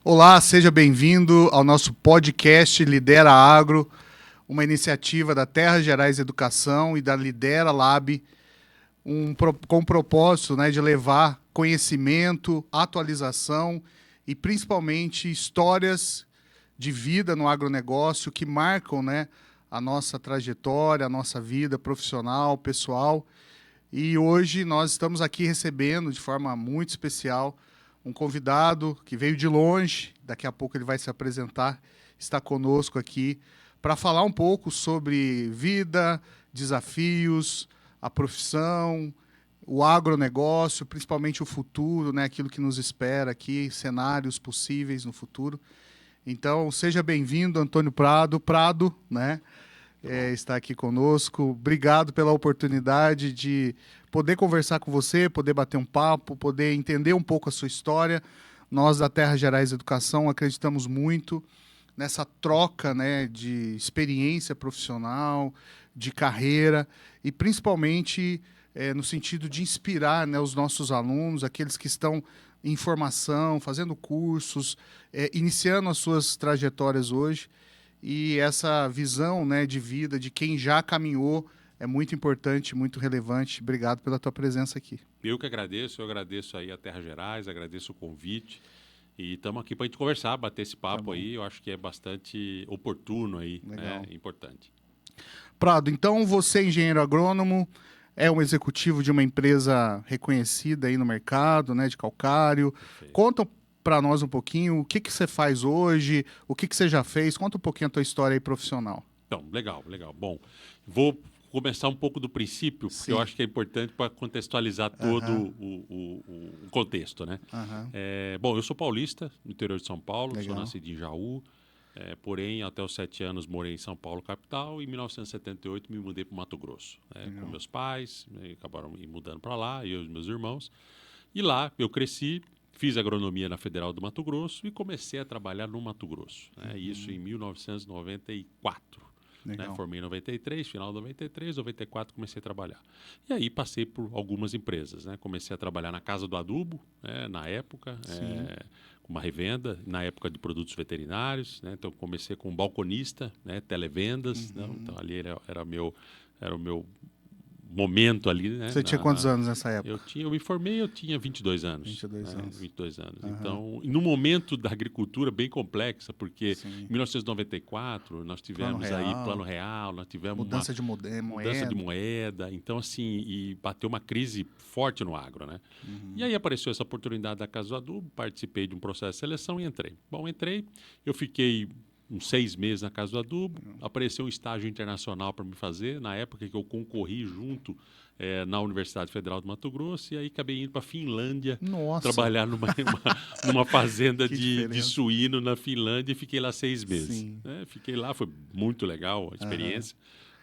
Olá, seja bem-vindo ao nosso podcast Lidera Agro, uma iniciativa da Terra Gerais Educação e da Lidera Lab, com o propósito, de levar conhecimento, atualização e principalmente histórias de vida no agronegócio que marcam, a nossa trajetória, a nossa vida profissional, pessoal. E hoje nós estamos aqui recebendo de forma muito especial um convidado que veio de longe, daqui a pouco ele vai se apresentar, está conosco aqui para falar um pouco sobre vida, desafios, a profissão, o agronegócio, principalmente o futuro, aquilo que nos espera aqui, cenários possíveis no futuro. Então, seja bem-vindo, Antônio Prado, está aqui conosco. Obrigado pela oportunidade de poder conversar com você, poder bater um papo, poder entender um pouco a sua história. Nós, da Terra Gerais Educação, acreditamos muito nessa troca, de experiência profissional, de carreira e, principalmente, no sentido de inspirar, os nossos alunos, aqueles que estão em formação, fazendo cursos, iniciando as suas trajetórias hoje. E essa visão, de vida de quem já caminhou é muito importante, muito relevante. Obrigado pela tua presença aqui. Eu agradeço aí a Terra Gerais, agradeço o convite. E estamos aqui para a gente conversar, bater esse papo aí. Eu acho que é bastante oportuno aí, importante. Prado, então você é engenheiro agrônomo, é um executivo de uma empresa reconhecida aí no mercado, de calcário. Perfeito. Conta para nós um pouquinho o que você faz hoje, o que você já fez. Conta um pouquinho a tua história aí profissional. Então, legal. Bom, vou começar um pouco do princípio, porque eu acho que é importante para contextualizar todo o contexto, né? Bom, eu sou paulista, no interior de São Paulo, sou nascido em Jaú, porém, até os 7 anos morei em São Paulo, capital, e em 1978 me mudei para o Mato Grosso, com meus pais, acabaram me mudando para lá, eu e os meus irmãos. E lá eu cresci, fiz agronomia na Federal do Mato Grosso e comecei a trabalhar no Mato Grosso. Isso em 1994. Formei em 93, final de 93, 94 comecei a trabalhar. E aí passei por algumas empresas. Comecei a trabalhar na Casa do Adubo, na época, com uma revenda, na época de produtos veterinários. Então comecei com balconista, televendas. Então ali era o meu momento ali, né? Você tinha quantos anos nessa época? Eu me formei, eu tinha 22 anos. 22 anos. 22 anos. Então, no momento da agricultura bem complexa, porque em 1994 nós tivemos Plano Real, nós tivemos mudança de moeda. Então, assim, e bateu uma crise forte no agro, né? E aí apareceu essa oportunidade da Casa do Adubo, participei de um processo de seleção e entrei. Bom, eu fiquei uns 6 meses na Casa do Adubo, apareceu um estágio internacional para me fazer, na época que eu concorri junto na Universidade Federal do Mato Grosso, e aí acabei indo para a Finlândia, trabalhar numa fazenda de suíno na Finlândia, e fiquei lá 6 meses. Fiquei lá, foi muito legal a experiência.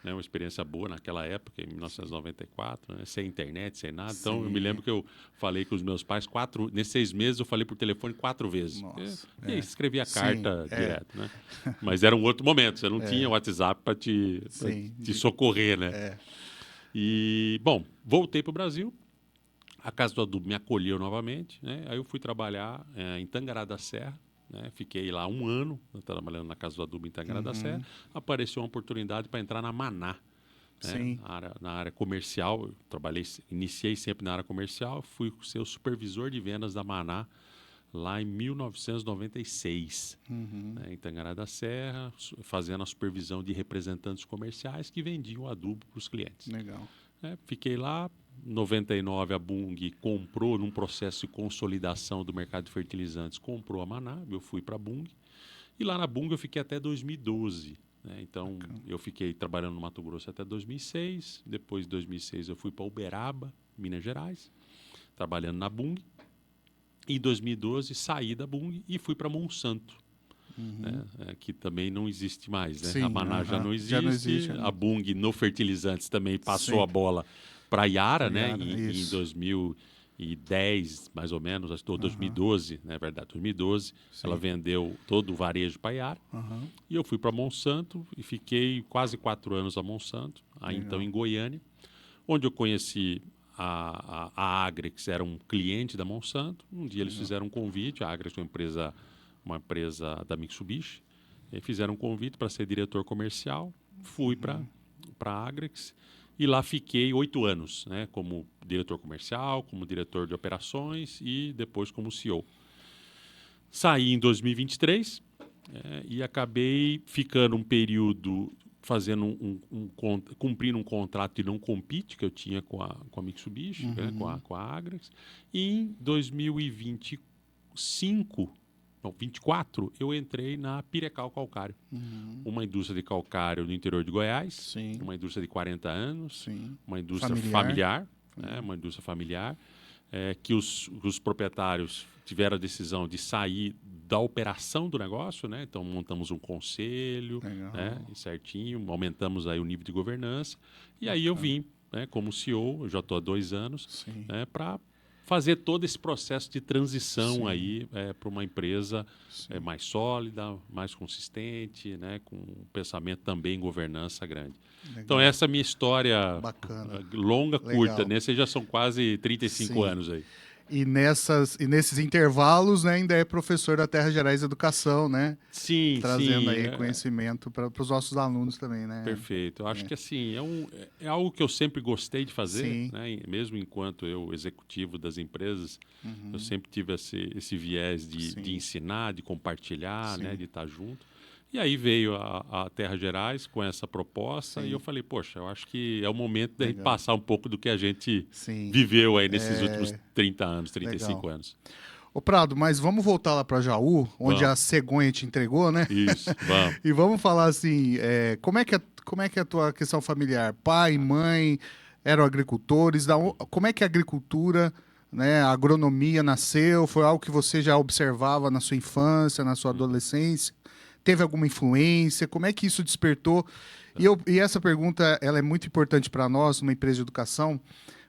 Uma experiência boa naquela época, em 1994, sem internet, sem nada. Então, eu me lembro que eu falei com os meus pais nesses 6 meses, eu falei por telefone 4 vezes. E aí escrevia carta direto, né? Mas era um outro momento, você não tinha WhatsApp para te socorrer, né? E, bom, voltei para o Brasil, a Casa do Adubo me acolheu novamente, aí eu fui trabalhar em Tangará da Serra. Fiquei lá 1 ano trabalhando na Casa do Adubo em Tangará da Serra. Apareceu uma oportunidade para entrar na Maná, na área comercial. Eu iniciei sempre na área comercial, fui ser o supervisor de vendas da Maná lá em 1996, em Tangará da Serra, fazendo a supervisão de representantes comerciais que vendiam adubo para os clientes. Legal. Fiquei lá. Em 99, a Bunge comprou, num processo de consolidação do mercado de fertilizantes, comprou a Maná, eu fui para a Bunge. E lá na Bunge eu fiquei até 2012. Então, eu fiquei trabalhando no Mato Grosso até 2006. Depois de 2006, eu fui para Uberaba, Minas Gerais, trabalhando na Bunge. Em 2012, saí da Bunge e fui para Monsanto, que também não existe mais. A Maná já não existe. A Bunge, no fertilizantes, também passou a bola para a Yara, em 2010, mais ou menos, acho que 2012, na verdade, 2012, ela vendeu todo o varejo para a Yara. E eu fui para Monsanto e fiquei quase 4 anos a Monsanto, então em Goiânia, onde eu conheci a Agrex, era um cliente da Monsanto. Um dia eles fizeram um convite, a Agrex é uma empresa uma empresa da Mitsubishi. E fizeram um convite para ser diretor comercial. Fui para a Agrex e lá fiquei 8 anos, né, como diretor comercial, como diretor de operações e depois como CEO. Saí em 2023 e acabei ficando um período fazendo cumprindo um contrato de não compete que eu tinha com a Mitsubishi, né, com a Agrex. E em 2025, não, 24, eu entrei na Pirecal Calcário, uma indústria de calcário no interior de Goiás, Sim. uma indústria de 40 anos, Sim. uma indústria familiar, né, uma indústria familiar, que os proprietários tiveram a decisão de sair da operação do negócio, né? Então montamos um conselho, né, certinho, aumentamos aí o nível de governança, e aí eu vim, né, como CEO, eu já estou há 2 anos, né, para fazer todo esse processo de transição aí para uma empresa mais sólida, mais consistente, né, com um pensamento também em governança grande. Legal. Então essa é a minha história longa, curta, né? Vocês já são quase 35 anos aí. E nesses intervalos, né, ainda é professor da Terra Gerais Educação, né? Sim, trazendo aí conhecimento para os nossos alunos também, né? Perfeito. Eu acho que assim, é algo que eu sempre gostei de fazer, né? Mesmo enquanto eu executivo das empresas, eu sempre tive esse viés de ensinar, de compartilhar, né? De estar junto. E aí veio a Terra Gerais com essa proposta e eu falei, poxa, eu acho que é o momento da gente passar um pouco do que a gente viveu aí nesses últimos 30 anos, 35 anos. Ô Prado, mas vamos voltar lá para Jaú, onde a cegonha te entregou, né? Isso, vamos. E vamos falar assim, como é que é a tua questão familiar? Pai, mãe, eram agricultores? Como é que a agricultura, né, a agronomia nasceu? Foi algo que você já observava na sua infância, na sua adolescência? Teve alguma influência? Como é que isso despertou? E essa pergunta ela é muito importante para nós, numa empresa de educação,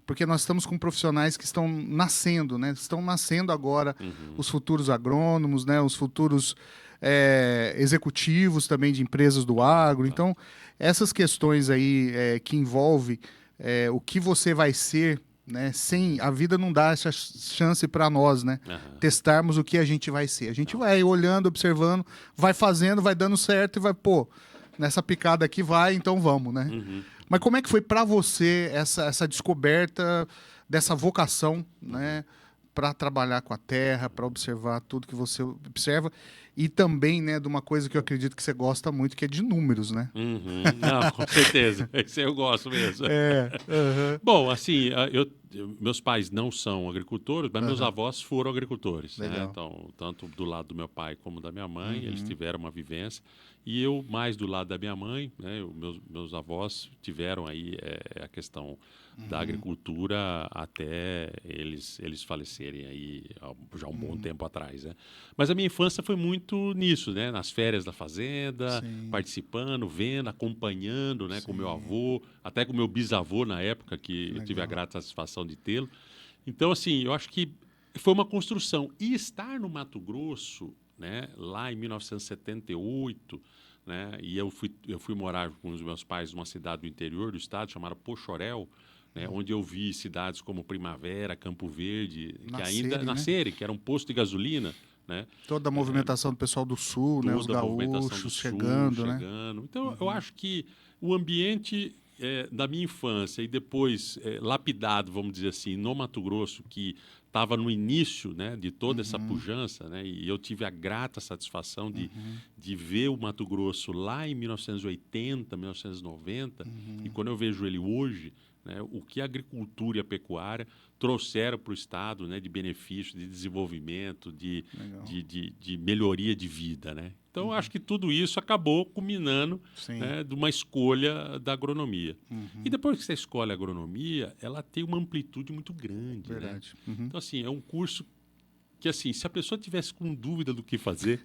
porque nós estamos com profissionais que estão nascendo, né? Estão nascendo agora os futuros agrônomos, né? Os futuros executivos também de empresas do agro. Então, essas questões aí que envolvem o que você vai ser, né? Sem a vida não dá essa chance para nós, né? Testarmos o que a gente vai ser. A gente vai olhando, observando, vai fazendo, vai dando certo e vai, nessa picada aqui vai, então vamos, né? Mas como é que foi para você essa descoberta dessa vocação, né, para trabalhar com a terra, para observar tudo que você observa e também, né, de uma coisa que eu acredito que você gosta muito, que é de números, né? Não, com certeza. Esse eu gosto mesmo. Bom, assim, meus pais não são agricultores, mas meus avós foram agricultores. Né? Então, tanto do lado do meu pai como da minha mãe, eles tiveram uma vivência. E eu, mais do lado da minha mãe, né, meus avós tiveram aí a questão da agricultura até eles falecerem aí já há um bom tempo atrás. Né? Mas a minha infância foi muito nisso, né? Nas férias da fazenda, participando, vendo, acompanhando, né, com meu avô, até com meu bisavô na época, que eu tive a grata satisfação de tê-lo. Então, assim, eu acho que foi uma construção. E estar no Mato Grosso, né, lá em 1978, né, e eu fui morar com os meus pais numa cidade do interior do estado chamada Poxoréu, né, onde eu vi cidades como Primavera, Campo Verde, que ainda nascerem, que era um posto de gasolina. Né? Toda a movimentação do pessoal do sul, né, os gaúchos chegando, né? Então, eu acho que o ambiente da minha infância e depois lapidado, vamos dizer assim, no Mato Grosso, que estava no início, né, de toda essa pujança, né, e eu tive a grata satisfação de ver o Mato Grosso lá em 1980, 1990, e quando eu vejo ele hoje, né, o que a agricultura e a pecuária trouxeram para o Estado, né, de benefício, de desenvolvimento, de melhoria de vida. Né? Então, eu acho que tudo isso acabou culminando, né, de uma escolha da agronomia. E depois que você escolhe a agronomia, ela tem uma amplitude muito grande. Verdade. Né? Então, assim, é um curso que, assim, se a pessoa tivesse com dúvida do que fazer,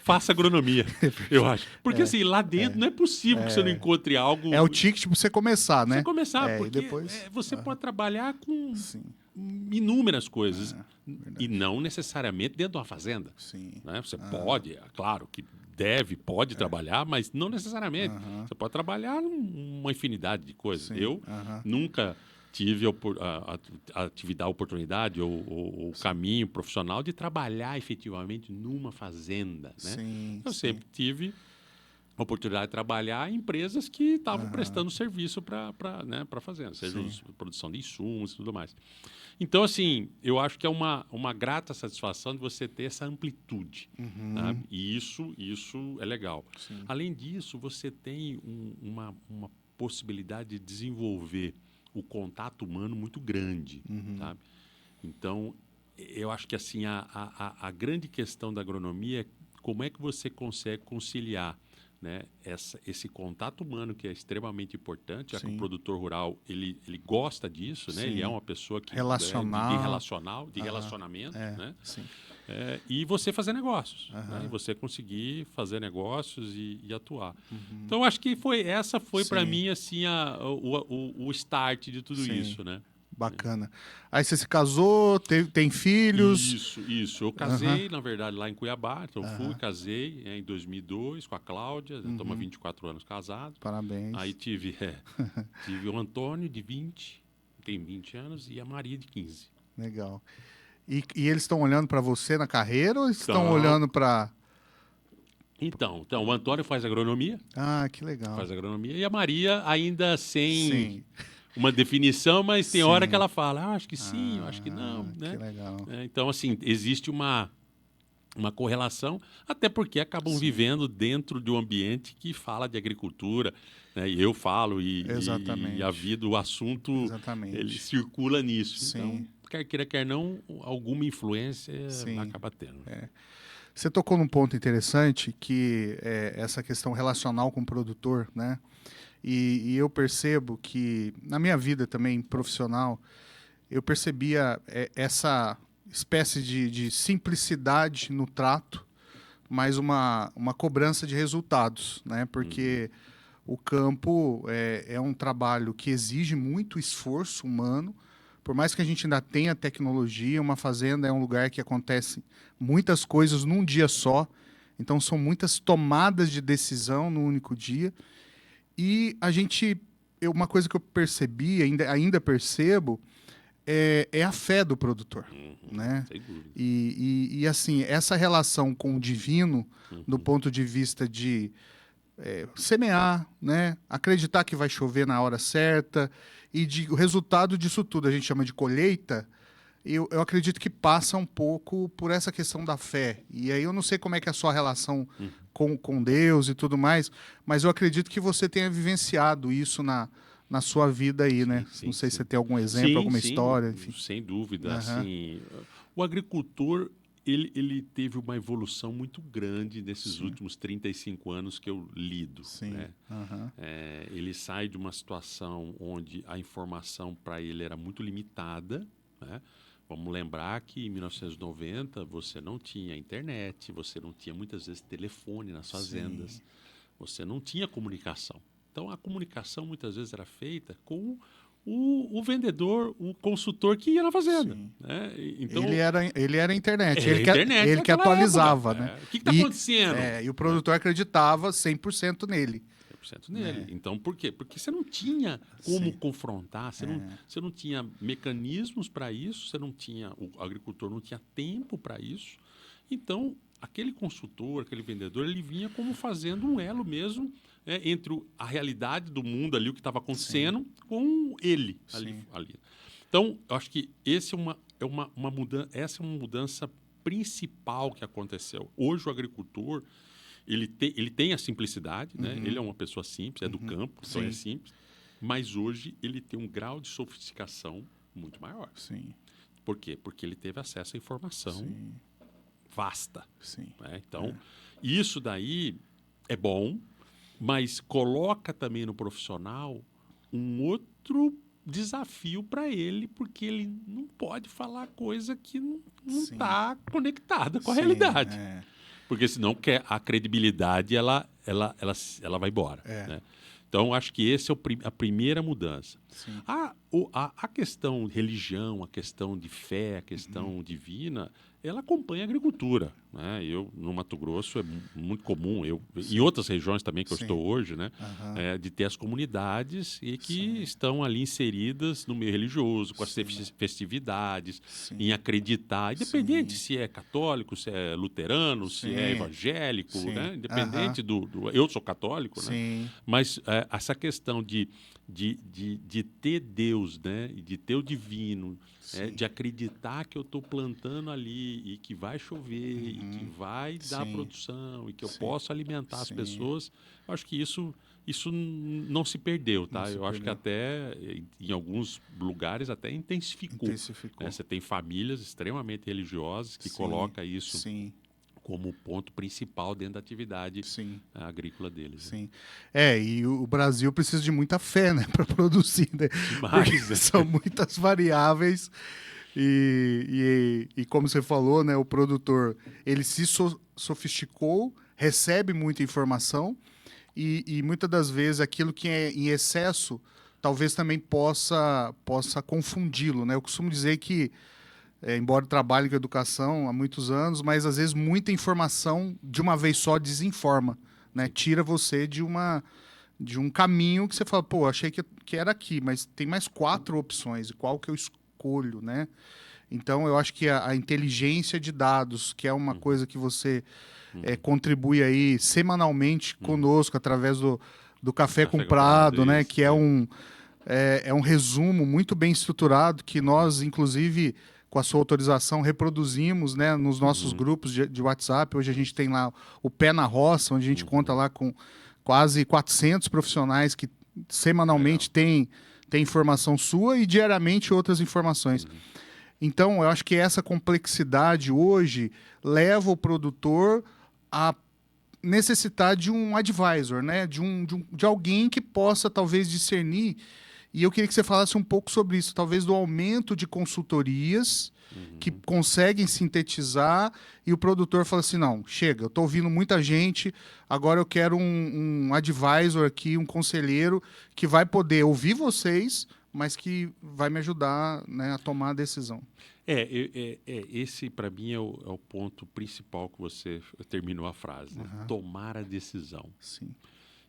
faça agronomia, eu acho. Porque, assim, lá dentro não é possível que você não encontre algo... É o ticket para você começar, né? Você começar, porque depois... você pode trabalhar com inúmeras coisas. E não necessariamente dentro de uma fazenda. Né? Você pode, claro que pode trabalhar, mas não necessariamente. Você pode trabalhar uma infinidade de coisas. Eu nunca tive a oportunidade ou o caminho profissional de trabalhar efetivamente numa fazenda, né? Sim, Eu sim. sempre tive a oportunidade de trabalhar em empresas que estavam prestando serviço para fazenda, seja produção de insumos e tudo mais. Então, assim, eu acho que é uma grata satisfação de você ter essa amplitude. Sabe? E isso é legal. Sim. Além disso, você tem uma possibilidade de desenvolver o contato humano muito grande. Sabe? Então, eu acho que assim, a grande questão da agronomia é como é que você consegue conciliar, né, esse contato humano que é extremamente importante, já que o produtor rural ele gosta disso, né? Ele é uma pessoa que de relacionamento, né? Sim. E você fazer negócios, né? E você conseguir fazer negócios e atuar. Então acho que essa foi para mim assim o start de tudo isso, né? Bacana. Aí você se casou, tem filhos? Isso. Eu casei, na verdade, lá em Cuiabá. Então, casei em 2002 com a Cláudia. Estamos há 24 anos casados. Parabéns. Aí tive o Antônio, tem 20 anos, e a Maria, de 15. Legal. E eles estão olhando para você na carreira ou eles estão olhando para... Então, o Antônio faz agronomia. Ah, que legal. Faz agronomia. E a Maria ainda sem... uma definição, mas tem hora que ela fala, acho que sim, eu acho que não, né? Que legal. Então, assim, existe uma correlação, até porque acabam vivendo dentro de um ambiente que fala de agricultura, né? E eu falo, e a vida, o assunto, ele circula nisso. Sim. Então, quer queira, quer não, alguma influência acaba tendo. Você tocou num ponto interessante, que é essa questão relacional com o produtor, né? E eu percebo que, na minha vida também profissional, eu percebia essa espécie de simplicidade no trato, mas uma cobrança de resultados, né? Porque o campo é um trabalho que exige muito esforço humano. Por mais que a gente ainda tenha tecnologia, uma fazenda é um lugar que acontece muitas coisas num dia só. Então, são muitas tomadas de decisão no único dia. E uma coisa que eu percebi, ainda percebo, é a fé do produtor, né? Sem dúvida. E assim, essa relação com o divino, do ponto de vista de semear, né? Acreditar que vai chover na hora certa, e o resultado disso tudo, a gente chama de colheita, eu acredito que passa um pouco por essa questão da fé. E aí eu não sei como é que é a sua relação com Deus e tudo mais, mas eu acredito que você tenha vivenciado isso na sua vida aí, né? Não sei se você tem algum exemplo, alguma história, enfim. Sem dúvida. Assim, o agricultor, ele teve uma evolução muito grande nesses últimos 35 anos que eu lido. Né? Ele sai de uma situação onde a informação para ele era muito limitada, né? Vamos lembrar que em 1990 você não tinha internet, você não tinha muitas vezes telefone nas fazendas, você não tinha comunicação. Então a comunicação muitas vezes era feita com o vendedor, o consultor que ia na fazenda. Né? Então, ele era a internet, ele que atualizava. Época, né? O que está acontecendo? E o produtor acreditava 100% nele. Nele. Então, por quê? Porque você não tinha como confrontar, você não tinha mecanismos para isso, o agricultor não tinha tempo para isso. Então, aquele consultor, aquele vendedor, ele vinha como fazendo um elo mesmo entre a realidade do mundo ali, o que estava acontecendo, com ele ali. Então, eu acho que essa é uma mudança principal que aconteceu. Hoje, o agricultor, ele tem a simplicidade, né? Ele é uma pessoa simples, é do campo, então é simples. Mas hoje ele tem um grau de sofisticação muito maior. Sim. Por quê? Porque ele teve acesso à informação vasta. Né? Então, isso daí é bom, mas coloca também no profissional um outro desafio para ele, porque ele não pode falar coisa que não está conectada com a realidade. Porque senão a credibilidade ela vai embora. Né? Então, acho que essa é a primeira mudança. A questão de religião, a questão de fé, a questão divina, ela acompanha a agricultura, né? Eu, no Mato Grosso, é muito comum, em outras regiões também que eu estou hoje, né? De ter as comunidades e que estão ali inseridas no meio religioso, com as festividades, em acreditar, independente se é católico, se é luterano, se é evangélico, né? Independente do... Eu sou católico, né? Mas essa questão de ter Deus, né? E de ter o divino, de acreditar que eu estou plantando ali e que vai chover e que vai dar produção e que eu posso alimentar as pessoas, eu acho que isso não se perdeu, tá? Eu acho que até em alguns lugares até intensificou. Né? Você tem famílias extremamente religiosas que colocam isso como ponto principal dentro da atividade agrícola deles. Né? E o Brasil precisa de muita fé, né, para produzir, né? Porque são muitas variáveis e como você falou, né, o produtor ele se sofisticou, recebe muita informação e muitas das vezes aquilo que é em excesso talvez também possa confundi-lo, né? Eu costumo dizer que embora eu trabalhe com educação há muitos anos, mas às vezes muita informação de uma vez só desinforma, né? Tira você de um caminho que você fala, pô, achei que era aqui, mas tem mais 4 opções, e qual que eu escolho, né? Então, eu acho que a inteligência de dados, que é uma coisa que você contribui aí semanalmente conosco, através do Café com Prado, né? Que é um resumo muito bem estruturado, que nós, inclusive, com a sua autorização, reproduzimos, né, nos nossos grupos de WhatsApp. Hoje a gente tem lá o Pé na Roça, onde a gente conta lá com quase 400 profissionais que semanalmente têm informação sua e diariamente outras informações. Então, eu acho que essa complexidade hoje leva o produtor a necessitar de um advisor, né, de alguém que possa talvez discernir. E eu queria que você falasse um pouco sobre isso, talvez do aumento de consultorias que conseguem sintetizar e o produtor fala assim, não, chega, eu estou ouvindo muita gente, agora eu quero um advisor aqui, um conselheiro que vai poder ouvir vocês, mas que vai me ajudar, né, a tomar a decisão. Esse, para mim, é o ponto principal que você terminou a frase, né? Tomar a decisão. Sim.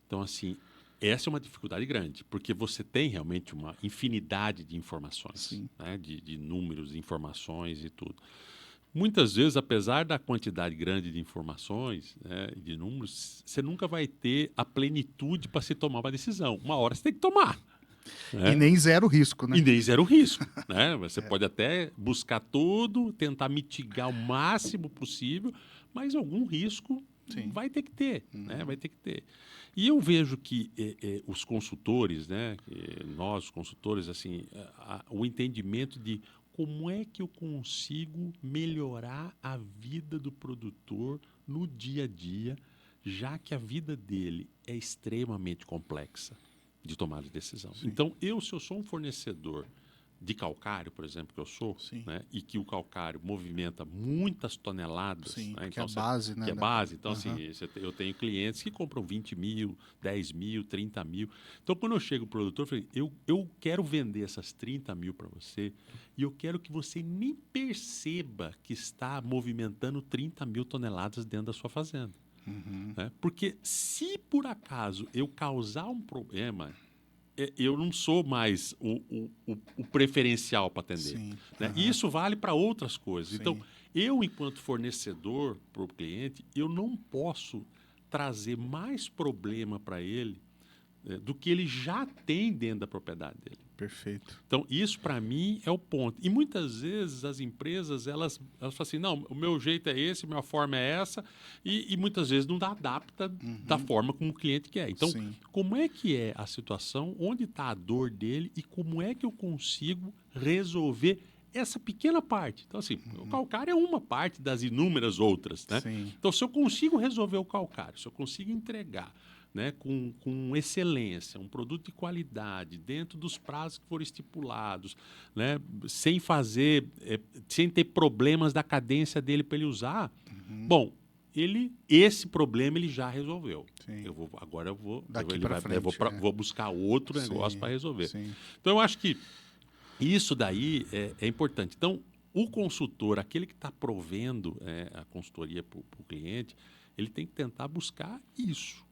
Então, assim, essa é uma dificuldade grande, porque você tem realmente uma infinidade de informações, né? de números, de informações e tudo. Muitas vezes, apesar da quantidade grande de informações, né, de números, você nunca vai ter a plenitude para se tomar uma decisão. Uma hora você tem que tomar. E nem zero risco, né? E nem zero risco. Né? Você pode até buscar tudo, tentar mitigar o máximo possível, mas algum risco vai ter que ter. Né? Vai ter que ter. E eu vejo que os consultores, né, nós, os consultores, assim, o entendimento de como é que eu consigo melhorar a vida do produtor no dia a dia, já que a vida dele é extremamente complexa de tomada de decisão. Então, se eu sou um fornecedor de calcário, por exemplo, que eu sou, né, e que o calcário movimenta muitas toneladas. Né, que então, é base, né? Que é base. Então, assim, eu tenho clientes que compram 20 mil, 10 mil, 30 mil. Então, quando eu chego para o produtor, eu falo, eu quero vender essas 30 mil para você e eu quero que você nem perceba que está movimentando 30 mil toneladas dentro da sua fazenda. Né? Porque se, por acaso, eu causar um problema, eu não sou mais o preferencial para atender. Né? E isso vale para outras coisas. Então, eu, enquanto fornecedor para o cliente, eu não posso trazer mais problema para ele do que ele já tem dentro da propriedade dele. Perfeito. Então, isso, para mim, é o ponto. E muitas vezes as empresas, elas falam assim, não, o meu jeito é esse, a minha forma é essa, e muitas vezes não adapta da forma como o cliente quer. Então, como é que é a situação, onde está a dor dele e como é que eu consigo resolver essa pequena parte? Então, assim, o calcário é uma parte das inúmeras outras, né? Então, se eu consigo resolver o calcário, se eu consigo entregar, né, com excelência, um produto de qualidade, dentro dos prazos que foram estipulados, né, sem ter problemas da cadência dele para ele usar, bom, esse problema ele já resolveu. Agora eu vou buscar outro negócio para resolver. Então, eu acho que isso daí é importante. Então, o consultor, aquele que está provendo a consultoria para o cliente, ele tem que tentar buscar isso.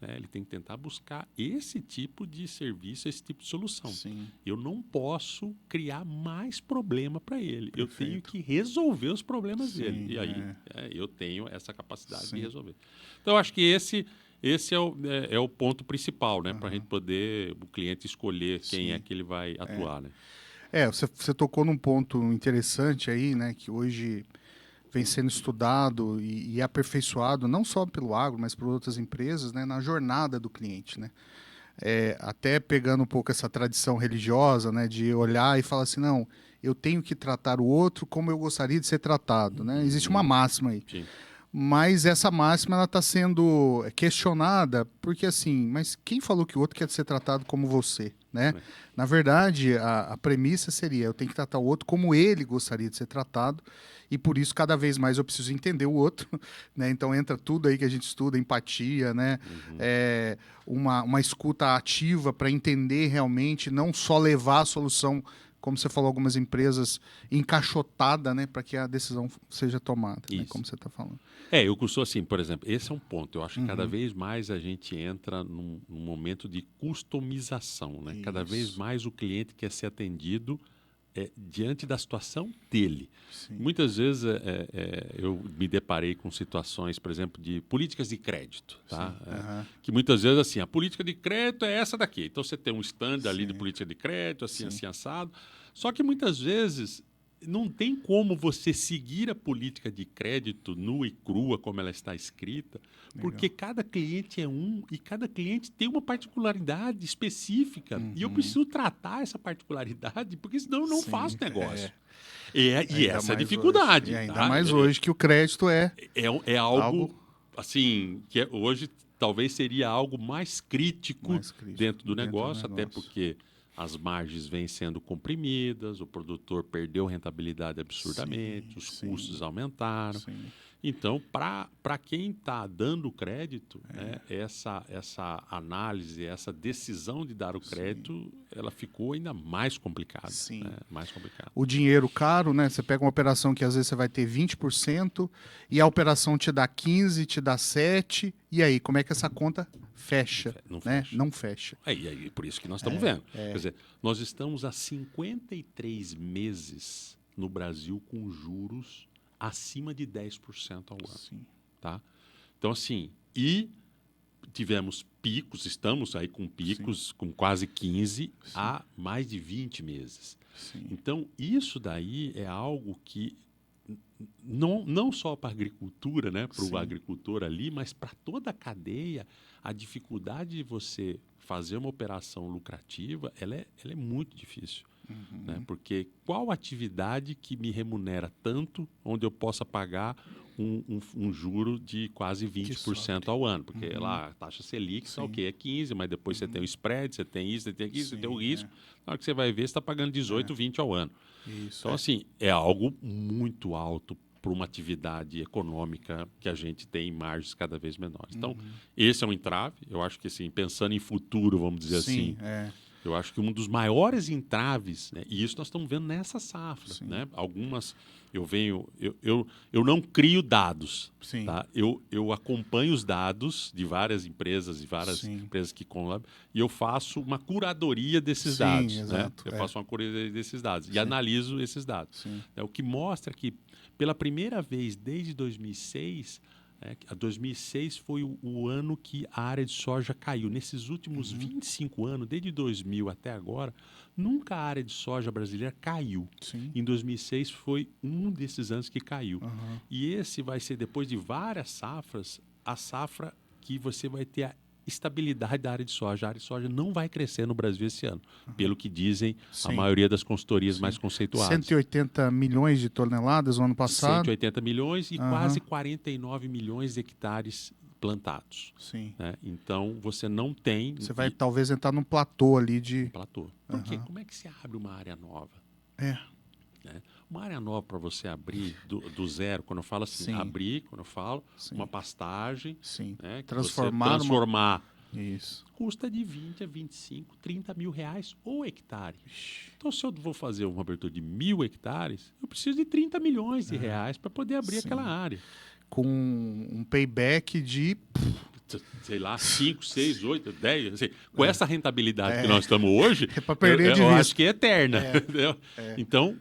Né? Ele tem que tentar buscar esse tipo de serviço, esse tipo de solução. Sim. Eu não posso criar mais problema para ele. Perfeito. Eu tenho que resolver os problemas Sim, dele. E aí eu tenho essa capacidade Sim. de resolver. Então, eu acho que esse é o ponto principal, né? Para a gente poder, o cliente escolher quem Sim. é que ele vai atuar. Né? Você tocou num ponto interessante aí, né? Que hoje vem sendo estudado e aperfeiçoado, não só pelo agro, mas por outras empresas, né, na jornada do cliente. Né? Até pegando um pouco essa tradição religiosa, né, de olhar e falar assim, não, eu tenho que tratar o outro como eu gostaria de ser tratado. Né? Existe uma máxima aí. Sim. Mas essa máxima está sendo questionada porque, assim, mas quem falou que o outro quer ser tratado como você? Né? Na verdade, a premissa seria, eu tenho que tratar o outro como ele gostaria de ser tratado, e por isso cada vez mais eu preciso entender o outro. Né? Então entra tudo aí que a gente estuda, empatia, né? Uma escuta ativa para entender realmente, não só levar a solução, como você falou, algumas empresas, encaixotada, né, para que a decisão seja tomada, né, como você está falando. Eu costumo assim, por exemplo, esse é um ponto. Eu acho que cada vez mais a gente entra num momento de customização. Né? Cada vez mais o cliente quer ser atendido diante da situação dele. Sim. Muitas vezes eu me deparei com situações, por exemplo, de políticas de crédito. Tá? Que muitas vezes, assim, a política de crédito é essa daqui. Então, você tem um stand ali de política de crédito, assim, assim, assado. Só que muitas vezes não tem como você seguir a política de crédito nua e crua, como ela está escrita, porque cada cliente é e cada cliente tem uma particularidade específica. E eu preciso tratar essa particularidade, porque senão eu não faço negócio. E essa é a dificuldade. Hoje. E ainda mais hoje que o crédito é algo assim, que hoje talvez seria algo mais crítico dentro do negócio, até porque as margens vêm sendo comprimidas, o produtor perdeu rentabilidade absurdamente, os custos aumentaram. Então, para quem está dando crédito, né, essa análise, essa decisão de dar o crédito, ela ficou ainda mais complicada. Né, mais complicada. O dinheiro caro, né? Você pega uma operação que às vezes você vai ter 20% e a operação te dá 15%, te dá 7%, e aí, como é que essa conta fecha? Não fecha. E aí, por isso que nós estamos vendo. Quer dizer, nós estamos há 53 meses no Brasil com juros acima de 10% ao ano. Tá? Então, assim, e tivemos picos, estamos aí com picos com quase 15 há mais de 20 meses. Então, isso daí é algo que não só para a agricultura, né, para o agricultor ali, mas para toda a cadeia, a dificuldade de você fazer uma operação lucrativa, ela é muito difícil. Né? Porque qual atividade que me remunera tanto, onde eu possa pagar um juro de quase 20% ao ano? Porque lá a taxa Selic é 15%, mas depois você tem o spread, você tem isso, você tem aquilo, você tem o risco. Na hora que você vai ver, você está pagando 18%, 20% ao ano. Então, assim, é algo muito alto para uma atividade econômica que a gente tem em margens cada vez menores. Então, esse é um entrave. Eu acho que, assim, pensando em futuro, vamos dizer assim, eu acho que um dos maiores entraves, né, e isso nós estamos vendo nessa safra, né? Algumas, eu não crio dados, tá? Eu acompanho os dados de várias empresas e várias empresas que colabam, e eu faço uma curadoria desses dados, né? Eu faço uma curadoria desses dados e analiso esses dados. O que mostra que pela primeira vez desde 2006, a 2006 foi o ano que a área de soja caiu. Nesses últimos 25 anos, desde 2000 até agora, nunca a área de soja brasileira caiu. Em 2006 foi um desses anos que caiu. E esse vai ser, depois de várias safras, a safra que você vai ter a estabilidade da área de soja. A área de soja não vai crescer no Brasil esse ano, pelo que dizem a maioria das consultorias mais conceituadas. 180 milhões de toneladas no ano passado. 180 milhões e quase 49 milhões de hectares plantados. Né? Então, você não tem... Você vai talvez entrar num platô ali de... platô. Por quê? Como é que se abre uma área nova? Né? Uma área nova para você abrir do zero, quando eu falo assim, abrir, quando eu falo, uma pastagem, né, transformar Isso. Custa de 20 a 25, 30 mil reais o hectare. Então, se eu vou fazer uma abertura de 1.000 hectares, eu preciso de 30 milhões de reais para poder abrir aquela área. Com um payback de... Sei lá, 5, 6, 8, 10. Assim, com essa rentabilidade que nós estamos hoje, É para perder de eu vista. acho que é eterna. Entendeu? Então,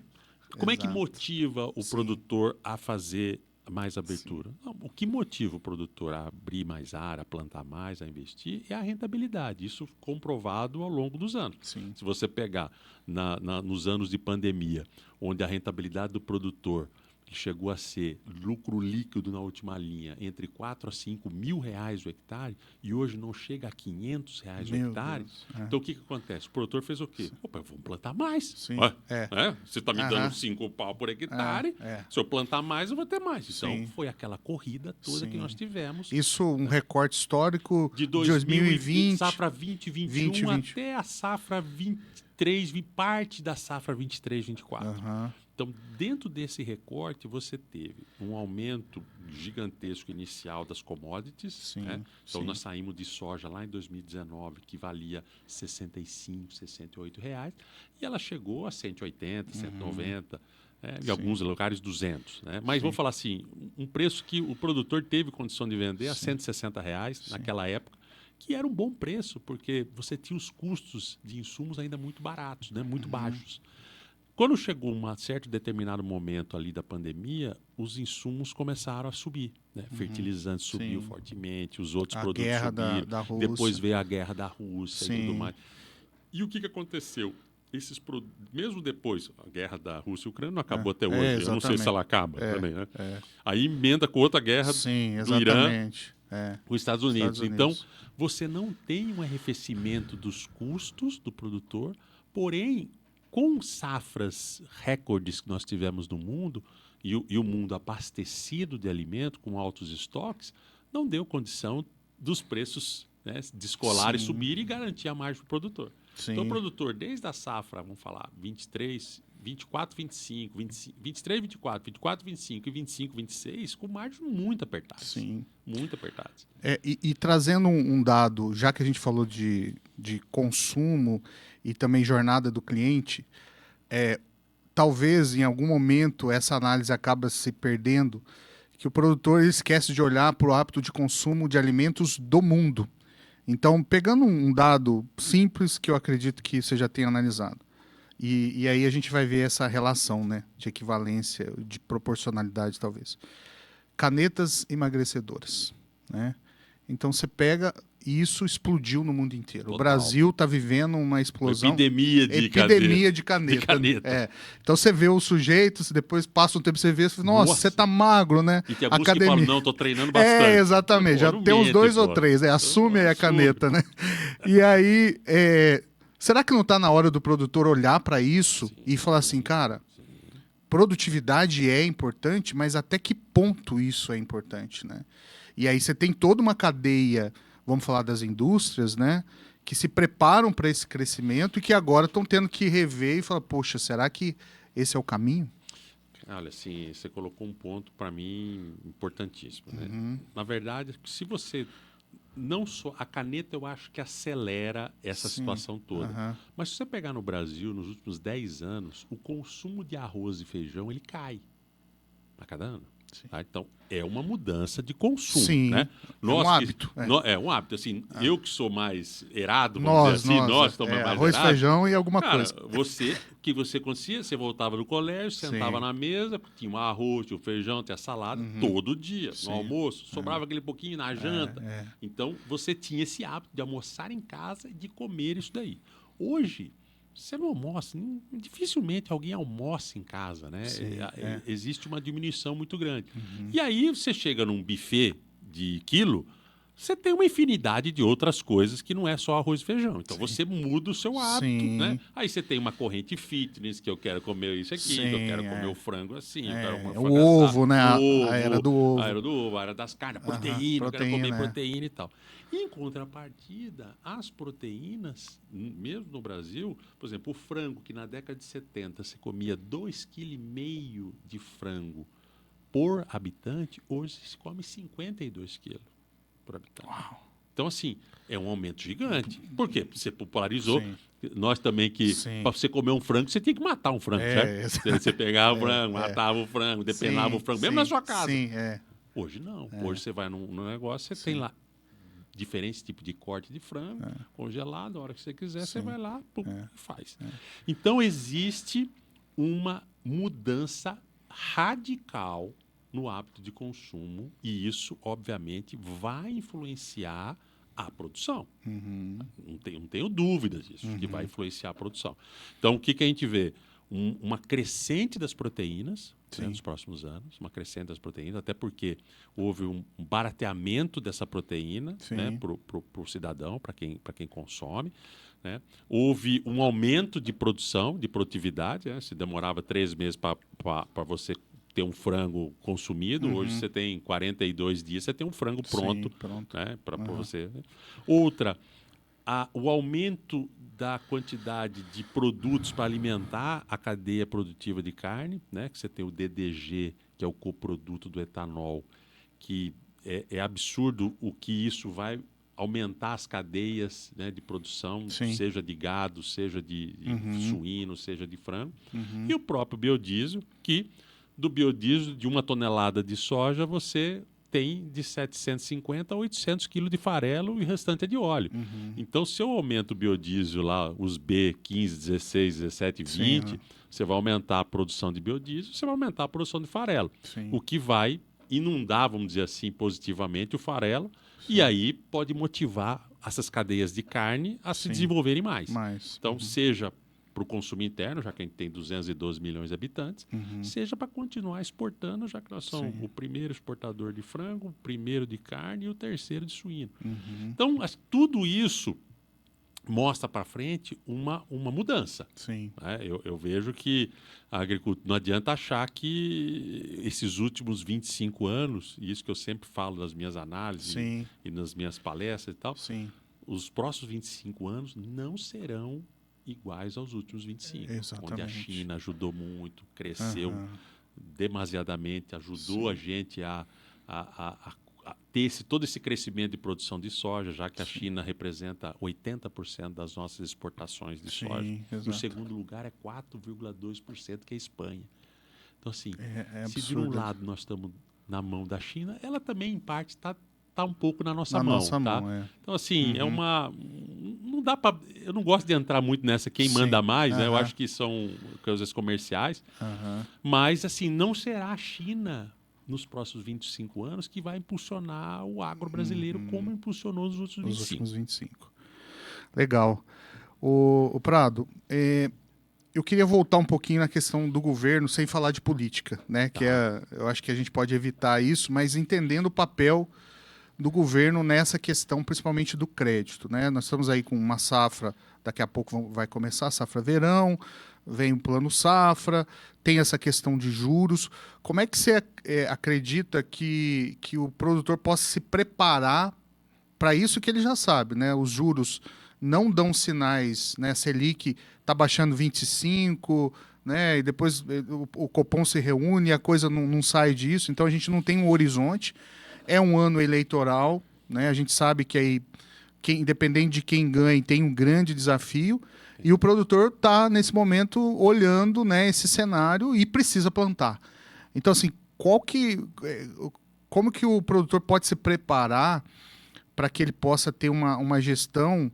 como é que Exato. motiva o produtor a fazer mais abertura? Não, o que motiva o produtor a abrir mais área, a plantar mais, a investir, é a rentabilidade. Isso comprovado ao longo dos anos. Sim. Se você pegar nos anos de pandemia, onde a rentabilidade do produtor chegou a ser lucro líquido na última linha entre 4 a 5 mil reais o hectare e hoje não chega a 500 reais o hectare. Então, o que acontece? O produtor fez o quê? Opa, vamos plantar mais. Sim. Você está me dando 5 pau por hectare, se eu plantar mais, eu vou ter mais. Então, foi aquela corrida toda que nós tivemos. Isso, um recorte histórico de 2020, safra 2021 até a safra 23, parte da safra 23, 24. Então, dentro desse recorte, você teve um aumento gigantesco inicial das commodities. Né? Então, nós saímos de soja lá em 2019, que valia 65, 68 reais, e ela chegou a 180, 190, em alguns lugares 200. Né? Mas vou falar assim, um preço que o produtor teve condição de vender a 160 reais naquela época, que era um bom preço, porque você tinha os custos de insumos ainda muito baratos, né? Muito baixos. Quando chegou um certo determinado momento ali da pandemia, os insumos começaram a subir. Né? Fertilizantes subiu fortemente, os outros produtos subiram. Da Rússia. Depois veio a guerra da Rússia e tudo mais. E o que aconteceu? Mesmo depois, a guerra da Rússia e Ucrânia não acabou até hoje. Eu não sei se ela acaba também. Né? Aí emenda com outra guerra do Irã com os Estados Unidos. Então, você não tem um arrefecimento dos custos do produtor, porém, com safras recordes que nós tivemos no mundo e o mundo abastecido de alimento com altos estoques, não deu condição dos preços descolarem, subirem e garantir a margem para o produtor. Então, o produtor, desde a safra, vamos falar, 23, 24, 25, 23, 24, 24, 25 e 25, 26, com margens muito apertadas. Muito apertadas. E trazendo um dado, já que a gente falou de consumo e também jornada do cliente, talvez em algum momento essa análise acaba se perdendo, que o produtor esquece de olhar para o hábito de consumo de alimentos do mundo. Então, pegando um dado simples que eu acredito que você já tenha analisado, e aí a gente vai ver essa relação, né, de equivalência, de proporcionalidade talvez. Canetas emagrecedoras, né? Então você pega e isso explodiu no mundo inteiro. Total. O Brasil está vivendo uma explosão. Epidemia de caneta. Então você vê os sujeitos, depois passa um tempo você vê, você, nossa, você tá magro, né? E tem alguns que falam, não, tô treinando bastante. Exatamente. Já tem uns 2 ou 3. Assume aí a caneta, né? E aí, será que não está na hora do produtor olhar para isso e falar assim, cara, produtividade é importante, mas até que ponto isso é importante, né? E aí você tem toda uma cadeia, vamos falar das indústrias, né, que se preparam para esse crescimento e que agora estão tendo que rever e falar, poxa, será que esse é o caminho? Olha, assim, você colocou um ponto para mim importantíssimo, né? Na verdade, se você não só a caneta, eu acho que acelera essa situação toda. Mas se você pegar no Brasil, nos últimos 10 anos, o consumo de arroz e feijão ele cai a cada ano. Tá? Então, é uma mudança de consumo. Né? Nós, um hábito. É um hábito. Assim, eu que sou mais errado, vamos dizer assim, nós estamos mais arroz, erado, feijão e alguma coisa. Você acontecia, você voltava do colégio, sentava na mesa, tinha um arroz, tinha um feijão, tinha salada, todo dia, no almoço, sobrava aquele pouquinho na janta. Então, você tinha esse hábito de almoçar em casa e de comer isso daí. Hoje, você não almoça, dificilmente alguém almoça em casa, né? Existe uma diminuição muito grande. E aí você chega num buffet de quilo, você tem uma infinidade de outras coisas que não é só arroz e feijão. Então você muda o seu hábito, né? Aí você tem uma corrente fitness, que eu quero comer isso aqui, que eu quero comer o frango assim, eu quero comer o frango ovo, né? A era do ovo. A era do ovo, a era das carnes, proteína, eu quero comer proteína e tal. E em contrapartida, as proteínas, mesmo no Brasil, por exemplo, o frango, que na década de 70 você comia 2,5 kg de frango por habitante, hoje se come 52 quilos por habitante. Uau. Então, assim, é um aumento gigante. Por quê? Você popularizou. Sim. Nós também que, para você comer um frango, você tinha que matar um frango, certo? Você pegava o frango, matava o frango, depenava o frango, mesmo na sua casa. Sim, Hoje não. Hoje você vai num negócio, você tem lá diferentes tipos de corte de frango, congelado, a hora que você quiser, você vai lá e faz. Então, existe uma mudança radical no hábito de consumo e isso, obviamente, vai influenciar a produção. Não tenho dúvidas disso, que vai influenciar a produção. Então, o que a gente vê? Uma crescente das proteínas nos próximos anos, uma crescente das proteínas, até porque houve um barateamento dessa proteína para o cidadão, para quem consome. Né? Houve um aumento de produção, de produtividade. Né? Se demorava 3 meses para você ter um frango consumido, hoje você tem 42 dias, você tem um frango pronto. Né? Para você. Outra, o aumento da quantidade de produtos para alimentar a cadeia produtiva de carne, né? Que você tem o DDG, que é o coproduto do etanol, que é absurdo o que isso vai aumentar as cadeias, né, de produção, seja de gado, seja de suíno, seja de frango. E o próprio biodiesel, que do biodiesel de 1 tonelada de soja, você tem de 750 a 800 quilos de farelo e o restante é de óleo. Então, se eu aumento o biodiesel lá, os B, 15, 16, 17, 20, você vai aumentar a produção de biodiesel, você vai aumentar a produção de farelo. O que vai inundar, vamos dizer assim, positivamente o farelo, e aí pode motivar essas cadeias de carne a se desenvolverem mais. Então, seja para o consumo interno, já que a gente tem 212 milhões de habitantes, seja para continuar exportando, já que nós somos o primeiro exportador de frango, o primeiro de carne e o terceiro de suíno. Então, tudo isso mostra para frente uma mudança. Né? Eu vejo que a agricultura não adianta achar que esses últimos 25 anos, e isso que eu sempre falo nas minhas análises e nas minhas palestras e tal, os próximos 25 anos não serão iguais aos últimos 25, onde a China ajudou muito, cresceu demasiadamente, ajudou a gente a ter todo esse crescimento de produção de soja, já que a China representa 80% das nossas exportações de soja. E o segundo lugar é 4,2%, que é a Espanha. Então, assim, se de um lado nós estamos na mão da China, ela também, em parte, está um pouco na nossa mão. Então, assim, não dá para... Eu não gosto de entrar muito nessa quem manda mais, né? Eu acho que são coisas comerciais. Mas, assim, não será a China, nos próximos 25 anos, que vai impulsionar o agro brasileiro como impulsionou nos últimos 25. Legal. O Prado, eu queria voltar um pouquinho na questão do governo, sem falar de política, né? Que eu acho que a gente pode evitar isso, mas entendendo o papel do governo nessa questão, principalmente do crédito, né? Nós estamos aí com uma safra, daqui a pouco vai começar a safra verão, vem o plano safra, tem essa questão de juros. Como é que você acredita que o produtor possa se preparar para isso que ele já sabe, né? Os juros não dão sinais, né? A Selic está baixando 25, né? E depois o Copom se reúne e a coisa não sai disso, então a gente não tem um horizonte. É um ano eleitoral, né? A gente sabe que aí, independente de quem ganhe, tem um grande desafio. E o produtor está, nesse momento, olhando, né, esse cenário e precisa plantar. Então, assim, como que o produtor pode se preparar para que ele possa ter uma gestão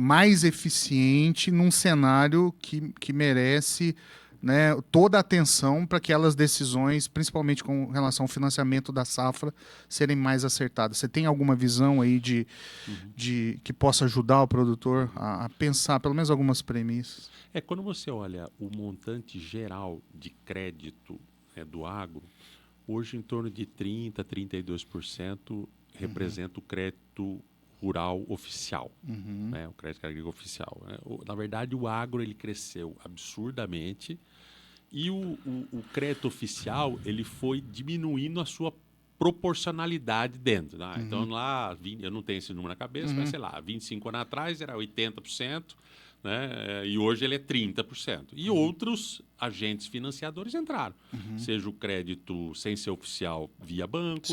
mais eficiente num cenário que merece, né, toda a atenção para que aquelas decisões, principalmente com relação ao financiamento da safra, serem mais acertadas? Você tem alguma visão aí de que possa ajudar o produtor a pensar pelo menos algumas premissas? Quando você olha o montante geral de crédito do agro, hoje em torno de 30%, 32% representa o crédito rural oficial, né? O crédito agrícola oficial. Né? Na verdade, o agro ele cresceu absurdamente e o crédito oficial ele foi diminuindo a sua proporcionalidade dentro. Né? Então, lá, eu não tenho esse número na cabeça, mas sei lá, 25 anos atrás era 80%, né? E hoje ele é 30%. E outros agentes financiadores entraram, seja o crédito sem ser oficial via banco,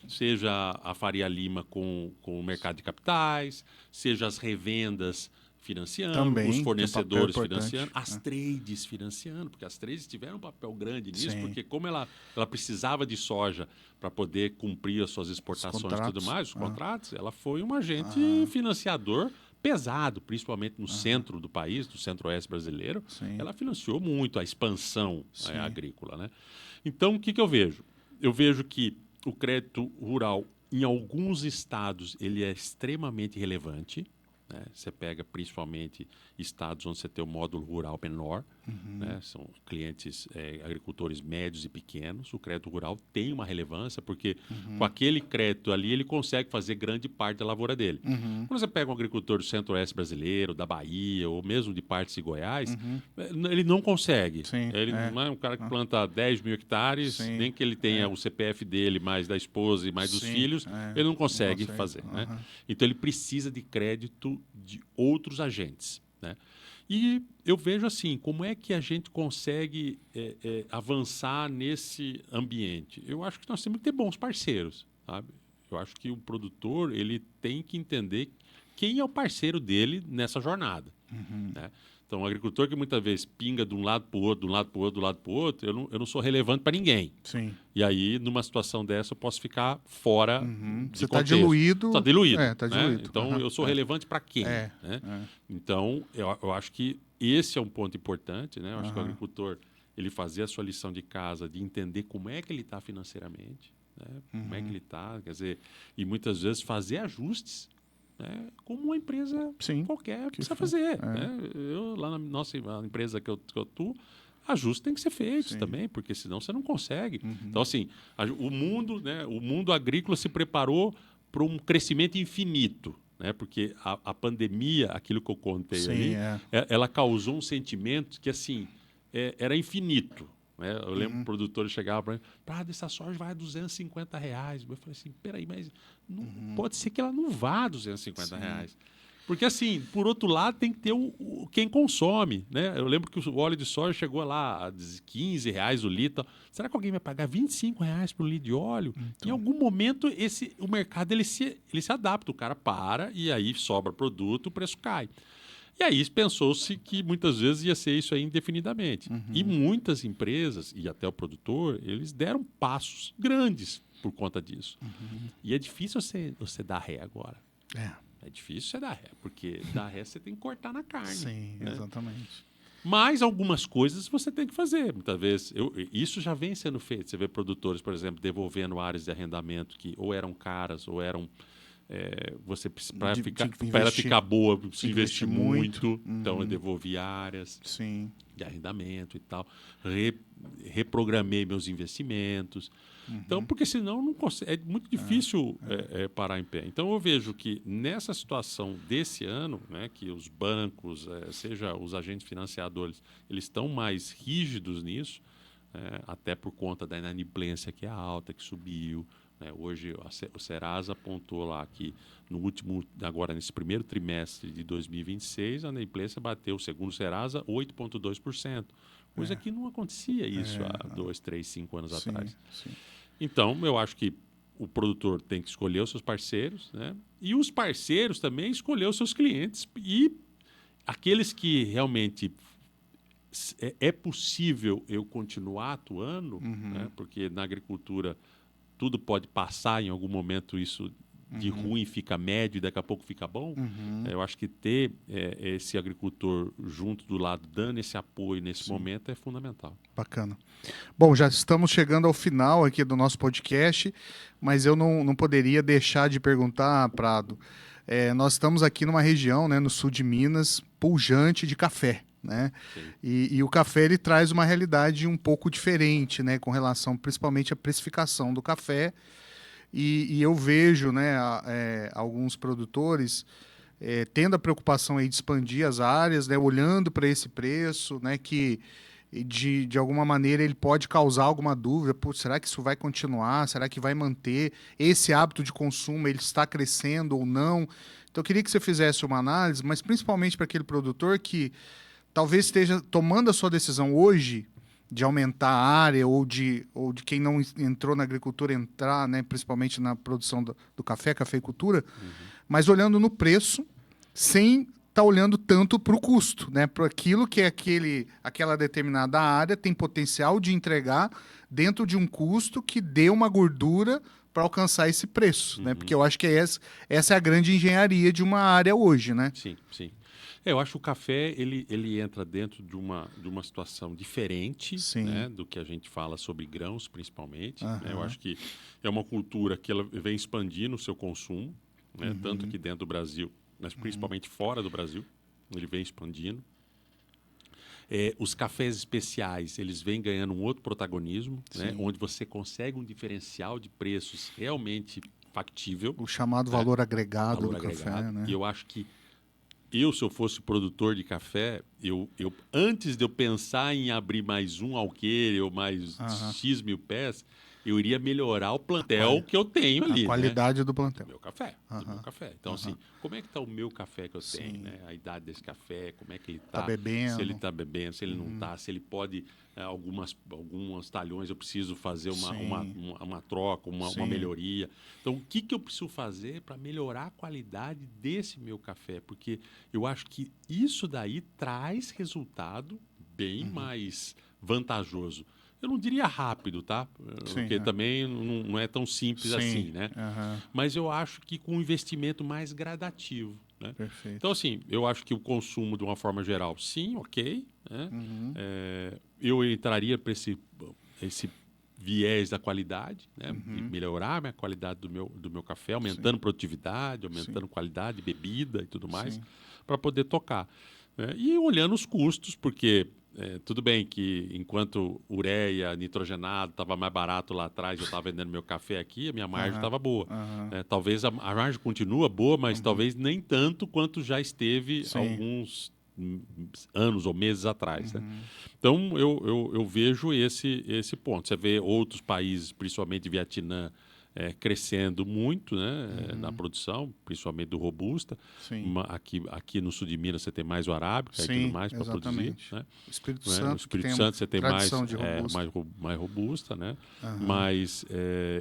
seja a Faria Lima com o mercado de capitais, seja as revendas financiando, Também, os fornecedores que é um papel financiando, importante, as trades financiando, porque as trades tiveram um papel grande nisso, Sim. porque como ela precisava de soja para poder cumprir as suas exportações e tudo mais, os contratos, ela foi um agente financiador pesado, principalmente no centro do país, do centro-oeste brasileiro. Sim. Ela financiou muito a expansão agrícola, né? Então, o que eu vejo? Eu vejo que o crédito rural, em alguns estados, ele é extremamente relevante. Né? Você pega principalmente estados onde você tem o módulo rural menor, né? São clientes agricultores médios e pequenos. O crédito rural tem uma relevância porque com aquele crédito ali ele consegue fazer grande parte da lavoura dele. Quando você pega um agricultor do centro-oeste brasileiro, da Bahia ou mesmo de partes de Goiás, ele não consegue. Sim, Ele não é um cara que planta 10 mil hectares, Sim, nem que ele tenha o CPF dele, mais da esposa e mais dos filhos, ele não consegue fazer. Né? Então ele precisa de crédito de outros agentes. Né? E eu vejo assim, como é que a gente consegue avançar nesse ambiente? Eu acho que nós temos que ter bons parceiros, sabe? Eu acho que o produtor ele tem que entender quem é o parceiro dele nessa jornada. Né? Então, um agricultor que muitas vezes pinga de um lado para o outro, de um lado para o outro, do lado para o outro, eu não sou relevante para ninguém. Sim. E aí, numa situação dessa, eu posso ficar fora de Você contexto. está diluído. Está diluído. Tá né? diluído. Então, eu sou relevante para quem? Né? Então, eu acho que esse é um ponto importante. Né? Eu acho que o agricultor ele fazer a sua lição de casa, de entender como é que ele está financeiramente, né? Como é que ele está, quer dizer, e muitas vezes fazer ajustes, né? Como uma empresa qualquer precisa fazer. Né? Eu, lá na nossa empresa que eu atuo, ajustes têm que ser feitos também, porque senão você não consegue. Então, assim, o mundo agrícola se preparou para um crescimento infinito. Né? Porque a pandemia, aquilo que eu contei ali, ela causou um sentimento que, assim, era infinito. Né? Eu lembro que o produtor chegava para mim, essa soja vai a R$250. Eu falei assim, peraí, mas não, pode ser que ela não vá a R$250. Porque, assim, por outro lado, tem que ter quem consome. Né? Eu lembro que o óleo de soja chegou lá a R$15 o litro. Será que alguém vai pagar R$25 por litro de óleo? Em algum momento, o mercado ele se adapta. O cara para e aí sobra produto, o preço cai. E aí pensou-se que muitas vezes ia ser isso aí indefinidamente. E muitas empresas, e até o produtor, eles deram passos grandes por conta disso. E é difícil você dar ré agora. É difícil você dar ré, porque dar ré você tem que cortar na carne. Sim, né? Exatamente. Mas algumas coisas você tem que fazer. Muitas vezes, isso já vem sendo feito. Você vê produtores, por exemplo, devolvendo áreas de arrendamento que ou eram caras ou eram... para ela ficar boa, precisa investir muito. Então, eu devolvi áreas de arrendamento e tal. Reprogramei meus investimentos. Então, porque senão não consegue, é muito difícil parar em pé. Então, eu vejo que nessa situação desse ano, né, que os bancos, seja os agentes financiadores, eles estão mais rígidos nisso, até por conta da inadimplência que é alta, que subiu. Hoje, o Serasa apontou lá que agora nesse primeiro trimestre de 2026, a inadimplência bateu, segundo o Serasa, 8,2%. Coisa que não acontecia isso há 2, 3, 5 anos atrás. Então, eu acho que o produtor tem que escolher os seus parceiros, né? E os parceiros também escolher os seus clientes. E aqueles que realmente é possível eu continuar atuando, né? Porque na agricultura tudo pode passar em algum momento, isso de ruim fica médio e daqui a pouco fica bom. Eu acho que ter esse agricultor junto do lado, dando esse apoio nesse momento é fundamental. Bacana. Bom, já estamos chegando ao final aqui do nosso podcast, mas eu não poderia deixar de perguntar, Prado. Nós estamos aqui numa região, né, no sul de Minas, pujante de café. Né? E o café ele traz uma realidade um pouco diferente, né, com relação principalmente à precificação do café. E eu vejo, né, alguns produtores tendo a preocupação aí de expandir as áreas, né, olhando para esse preço, né, que de alguma maneira ele pode causar alguma dúvida. Putz, será que isso vai continuar? Será que vai manter? Esse hábito de consumo ele está crescendo ou não? Então eu queria que você fizesse uma análise, mas principalmente para aquele produtor que talvez esteja tomando a sua decisão hoje de aumentar a área ou de quem não entrou na agricultura entrar, né, principalmente na produção do café, cafeicultura, mas olhando no preço, sem estar olhando tanto para o custo, né, para aquilo que é aquela determinada área tem potencial de entregar dentro de um custo que dê uma gordura para alcançar esse preço, né? Porque eu acho que essa é a grande engenharia de uma área hoje, né? Sim, sim. Eu acho que o café ele entra dentro de uma situação diferente, né, do que a gente fala sobre grãos, principalmente. Né? Eu acho que é uma cultura que ela vem expandindo o seu consumo, né, tanto aqui dentro do Brasil, mas principalmente fora do Brasil, ele vem expandindo. Os cafés especiais, eles vêm ganhando um outro protagonismo, né, onde você consegue um diferencial de preços realmente factível. O chamado valor agregado do café, né? E eu acho que se eu fosse produtor de café, eu antes de eu pensar em abrir mais um alqueire ou mais X mil pés, eu iria melhorar o plantel que eu tenho ali. A qualidade, né, do do plantel. meu café. Do meu café. Então, assim, como é que está o meu café que eu tenho? Né? A idade desse café, como é que ele está? Bebendo. Se ele está bebendo, se ele não está, se ele pode... alguns talhões eu preciso fazer uma troca, uma melhoria. Então, o que eu preciso fazer para melhorar a qualidade desse meu café? Porque eu acho que isso daí traz resultado bem mais vantajoso. Eu não diria rápido, tá? Porque também não é tão simples assim, né? Mas eu acho que com um investimento mais gradativo. Né? Perfeito. Então, assim, eu acho que o consumo, de uma forma geral, sim, ok. Né? Eu entraria para esse viés da qualidade, né? De melhorar a qualidade do meu café, aumentando produtividade, aumentando qualidade de bebida e tudo mais, para poder tocar. Né? E olhando os custos, porque tudo bem que enquanto ureia, nitrogenado estava mais barato lá atrás, eu estava vendendo meu café aqui, a minha margem estava boa. Talvez a margem continua boa, mas talvez nem tanto quanto já esteve alguns anos ou meses atrás. Né? Então, eu vejo esse ponto. Você vê outros países, principalmente Vietnã, crescendo muito, né, na produção, principalmente do Robusta. Aqui no sul de Minas você tem mais o Arábica e tudo mais para produzir. Né? O Espírito Né? Santo, No Espírito Santo você tem mais robusta. mais robusta, né? Mas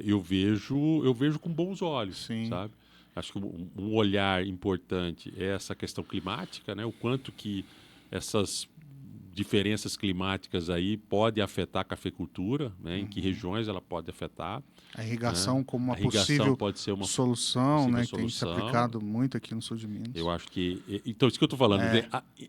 eu vejo com bons olhos, sabe? Acho que um olhar importante é essa questão climática, né? O quanto que essas diferenças climáticas aí podem afetar a cafeicultura, né? Em que regiões ela pode afetar. A irrigação, né, como uma possível pode ser uma solução, né? Que tem se aplicado muito aqui no sul de Minas. Eu acho que... Então, isso que eu estou falando.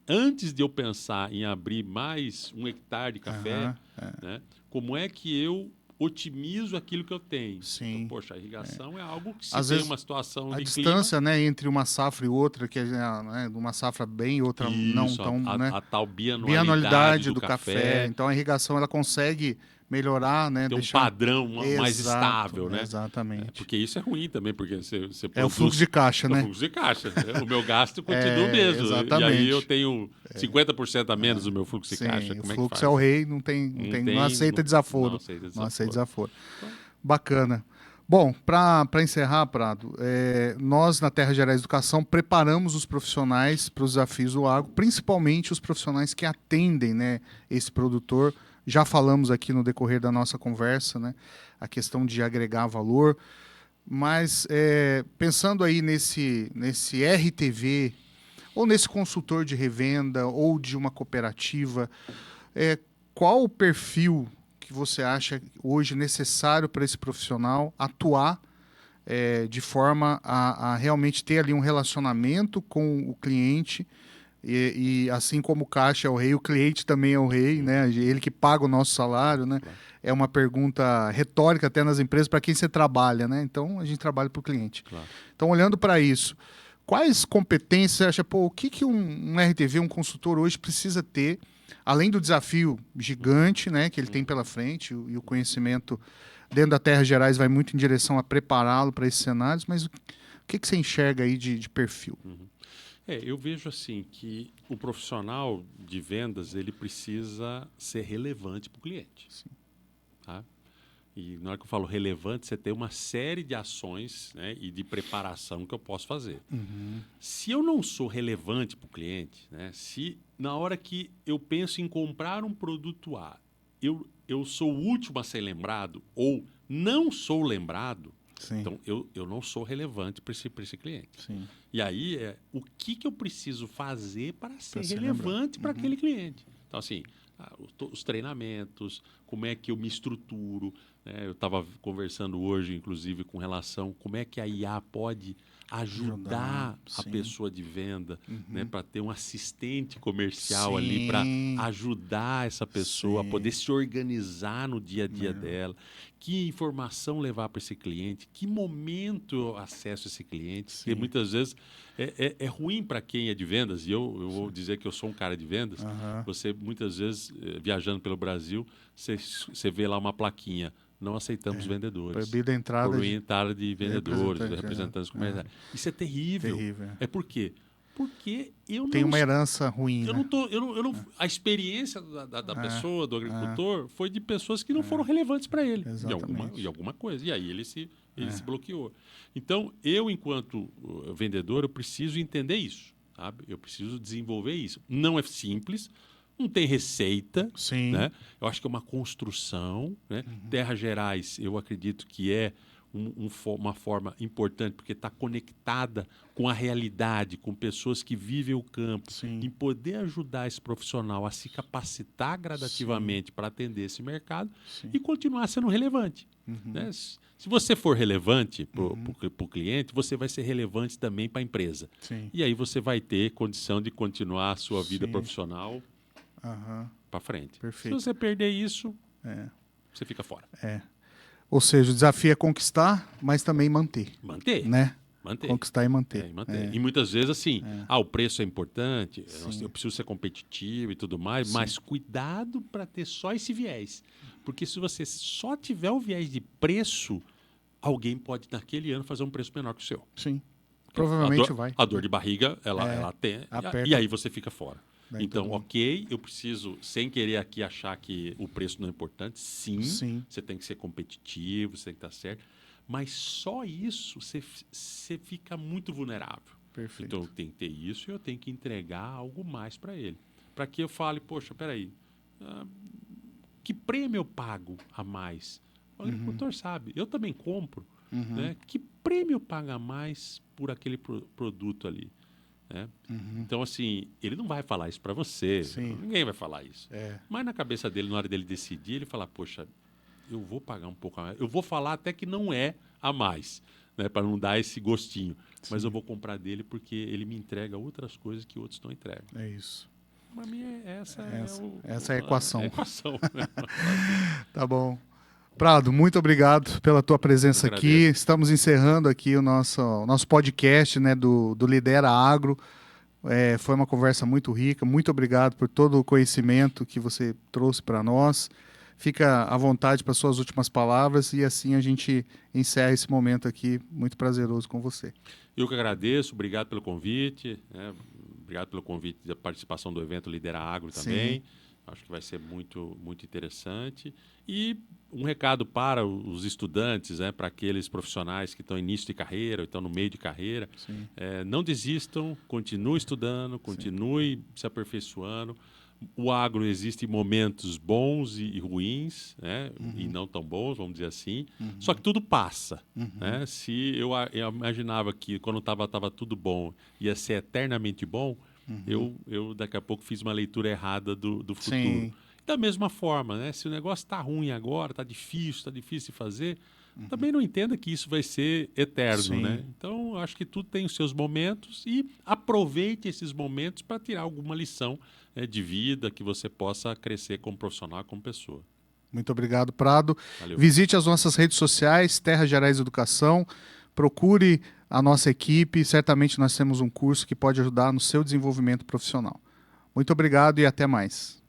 Antes de eu pensar em abrir mais 1 hectare de café, né? Como é que eu otimizo aquilo que eu tenho? Então, poxa, a irrigação é algo que se tem uma situação de distância, clima... né, entre uma safra e outra, que é, né, uma safra bem e outra não tão... né, a tal bianualidade do café. Então, a irrigação ela consegue melhorar, né? Ter um padrão mais estável, né? Exatamente. Porque isso é ruim também, porque você produz... É o fluxo de caixa, né? O fluxo de caixa. O meu gasto continua o mesmo. Exatamente. E aí eu tenho 50% a menos do meu fluxo de caixa. Como o fluxo é o rei, não aceita desaforo. Não aceita desaforo. Então... Bacana. Bom, para encerrar, Prado, nós na Terra Gerais Educação preparamos os profissionais para os desafios do agro, principalmente os profissionais que atendem, né, esse produtor. Já falamos aqui no decorrer da nossa conversa, né, a questão de agregar valor, mas pensando aí nesse RTV, ou nesse consultor de revenda, ou de uma cooperativa, qual o perfil que você acha hoje necessário para esse profissional atuar de forma a realmente ter ali um relacionamento com o cliente, e assim como o caixa é o rei, o cliente também é o rei, né? Ele que paga o nosso salário, né? Claro. É uma pergunta retórica até nas empresas, para quem você trabalha, né? Então, a gente trabalha para o cliente. Claro. Então, olhando para isso, quais competências você acha, o que um RTV, um consultor hoje precisa ter, além do desafio gigante, né, que ele tem pela frente, e o conhecimento dentro da Terra Gerais vai muito em direção a prepará-lo para esses cenários, mas o que você enxerga aí de perfil? Eu vejo assim que o profissional de vendas ele precisa ser relevante para o cliente. Sim. Tá? E na hora que eu falo relevante, você tem uma série de ações, né, e de preparação que eu posso fazer. Se eu não sou relevante para o cliente, né, se na hora que eu penso em comprar um produto A, eu sou o último a ser lembrado ou não sou lembrado, Sim. então eu não sou relevante para esse cliente. Sim. E aí, o que eu preciso fazer para ser ser relevante para Uhum. aquele cliente? Então, assim, os treinamentos, como é que eu me estruturo, né? Eu estava conversando hoje, inclusive, com relação como é que a IA pode ajudar a Sim. pessoa de venda, Uhum. né? Para ter um assistente comercial ali Sim. para ajudar essa pessoa a Sim. poder se organizar no dia a dia dela, que informação levar para esse cliente, que momento eu acesso esse cliente, Sim. porque muitas vezes é ruim para quem é de vendas, e eu vou dizer que eu sou um cara de vendas. Aham. Você, muitas vezes, viajando pelo Brasil, você vê lá uma plaquinha: não aceitamos vendedores. Proibida a entrada Proibida a entrada de vendedores, de representantes comerciais. Isso é terrível. Terrível. É por quê? Porque eu Tem não uma herança ruim, eu né? não tô, eu não, a experiência da pessoa, do agricultor, foi de pessoas que não foram relevantes para ele, Exatamente. em alguma coisa. E aí ele se bloqueou. Então, eu, enquanto vendedor, eu preciso entender isso, sabe? Eu preciso desenvolver isso. Não é simples, não tem receita, Sim. né? Eu acho que é uma construção, né? Terras Gerais, eu acredito que é uma forma importante, porque está conectada com a realidade, com pessoas que vivem o campo, Sim. em poder ajudar esse profissional a se capacitar gradativamente para atender esse mercado e continuar sendo relevante. Né? Se você for relevante para o cliente, você vai ser relevante também para a empresa. Sim. E aí você vai ter condição de continuar a sua vida profissional para frente. Perfeito. Se você perder isso, você fica fora. Ou seja, o desafio é conquistar, mas também manter. Manter. Né? Manter. Conquistar e manter. E muitas vezes, assim, o preço é importante, eu preciso ser competitivo e tudo mais, mas cuidado para ter só esse viés. Porque se você só tiver o viés de preço, alguém pode, naquele ano, fazer um preço menor que o seu. Sim. Provavelmente vai. A dor de barriga, ela tem, aperta. e aí você fica fora. Então, ok, eu preciso, sem querer aqui achar que o preço não é importante, sim, você tem que ser competitivo, você tem que estar certo, mas só isso você fica muito vulnerável. Perfeito. Então, eu tenho que ter isso e eu tenho que entregar algo mais para ele. Para que eu fale, poxa, peraí, que prêmio eu pago a mais? O agricultor sabe, eu também compro, né? Que prêmio paga mais por aquele produto ali? Né? Então, assim, ele não vai falar isso para você, ninguém vai falar isso. Mas na cabeça dele, na hora dele decidir, ele fala, poxa, eu vou pagar um pouco a mais. Eu vou falar até que não é a mais, né? Para não dar esse gostinho. Mas eu vou comprar dele porque ele me entrega outras coisas que outros não entregam. É isso. Para mim, essa é a equação. É a equação. Tá bom. Prado, muito obrigado pela tua presença aqui. Estamos encerrando aqui o nosso podcast, né, do Lidera Agro. Foi uma conversa muito rica. Muito obrigado por todo o conhecimento que você trouxe para nós. Fica à vontade para suas últimas palavras e assim a gente encerra esse momento aqui muito prazeroso com você. Eu que agradeço. Obrigado pelo convite. Obrigado pelo convite da participação do evento Lidera Agro também. Acho que vai ser muito, muito interessante. E um recado para os estudantes, para aqueles profissionais que estão em início de carreira, ou estão no meio de carreira. Não desistam, continue estudando, continue se aperfeiçoando. O agro existe momentos bons e ruins, né? E não tão bons, vamos dizer assim. Só que tudo passa. Né? Se eu imaginava que quando estava tudo bom ia ser eternamente bom, eu daqui a pouco fiz uma leitura errada do futuro. Da mesma forma, né? Se o negócio está ruim agora, está difícil de fazer, também não entenda que isso vai ser eterno. Né? Então, acho que tudo tem os seus momentos e aproveite esses momentos para tirar alguma lição de vida que você possa crescer como profissional, como pessoa. Muito obrigado, Prado. Valeu. Visite as nossas redes sociais, Terras Gerais Educação. Procure a nossa equipe. Certamente nós temos um curso que pode ajudar no seu desenvolvimento profissional. Muito obrigado e até mais.